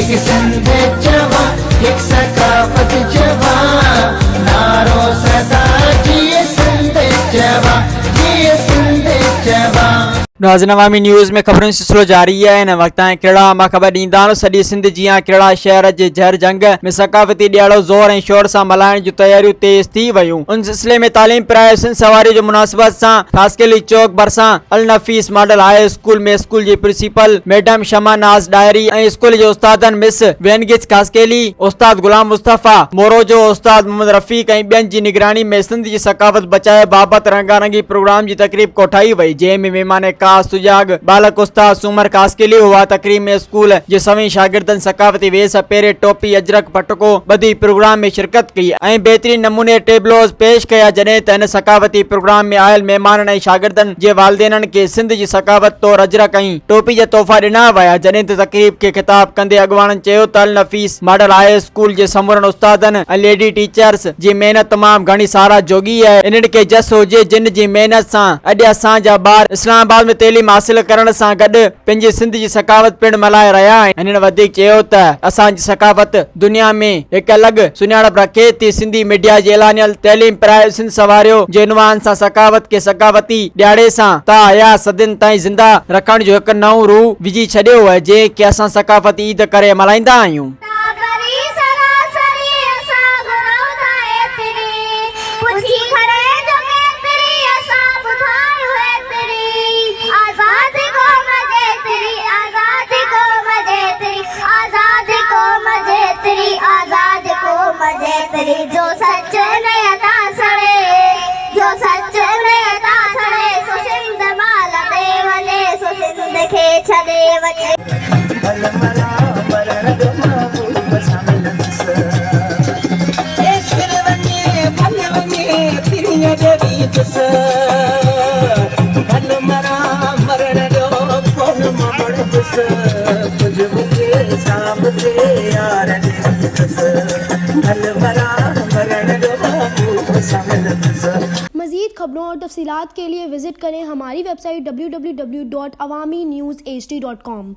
एक सिंध जवा, एक सकाफत जवा, नारो सदा जिए सिंध जवा, जिए सिंध जवा। नाज़रीन अवामी न्यूज़ में खबरों सिलसिलो जारी है। इन वक्त कहिड़ा मां ख़बर ॾींदा सॼी सिंध जियां कहिड़ा शहर जे झर जंग में सकाफ़ती ॾियारो ज़ोर ऐं शोर सां मल्हाइण जूं तयारियूं तेज़ थी वयूं। उन सिलसिले में तालीम प्राय सिंध सवारी जो मुनासिबत सां खासकेली चौक भरिसां अल नफ़ीस मॉडल हाई स्कूल में स्कूल जी प्रिंसिपल मैडम शमा नाज़ डायरी ऐं स्कूल जे उस्तादनि मिस वेनगिच खासकेली, उस्ताद गुलाम मुस्तफ़ा मोरोजो, उस्ताद मोहम्मद रफ़ीक ऐं ॿियनि जी निगरानी में सिंध जी सकाफ़त बचाए बाबति रंगारंगी प्रोग्राम जी तकरीब कोठाई वई, जंहिंमें महिमान सुजाग बालक उस्ताद सूमर कासकेली हुआ। तकरीब में स्कूल जे सभी शागिर्दनि सकाफती वेस पेरे टोपी अजरक पटको बदी प्रोग्राम में शिरकत की ऐं बेहतरीन नमूने टेबलोस पेश कया, जॾहिं त इन सकाफती प्रोग्राम में आयल महिमाननि ऐं शागिर्दनि जे वालिदेननि के सिंध जी सकाफत तौर अजरक ऐं टोपी जा तोहफ़ा ॾिना विया। जॾहिं त तकरीब के खिताब कंदे अॻवाननि चयो त अल नफ़ीस मॉडल हाई स्कूल जे समूरनि उस्तादनि ऐं लेडी टीचर्स जी महिनत तमामु घणी सारा जोगी है। इन्हनि के जस हुजे जिन जी महिनत सां अॼु असांजा ॿार इस्लामाबाद में तइलीम हासिल करण सां गॾु पंहिंजी सिंध जी सकाफत पिण मल्हाए रहिया आहिनि। हिननि वधीक चयो त असांजी सकाफत दुनिया में हिकु अलॻि सुञाणप रखे थी। सिंधी मीडिया जे ऐलानियल तइलीम प्राय सिंध सवारियो जे उनवान सां सकाफत के सकाफती ॾियारे सां ता हया सदियुनि ताईं ज़िंदा रखण जो हिकु नओं रूह विझी छॾियो आहे, जंहिं खे असां सकाफती ईद करे मल्हाईंदा आहियूं। जो सच नहीं अता सड़े, जो सच नहीं अता सड़े, सो सिंध माल दे वने, सो सिंध खे छॾे वने। मज़ीद खबरों और तफसीलात के लिए विजिट करें हमारी वेबसाइट www.awamiNewsHD.com।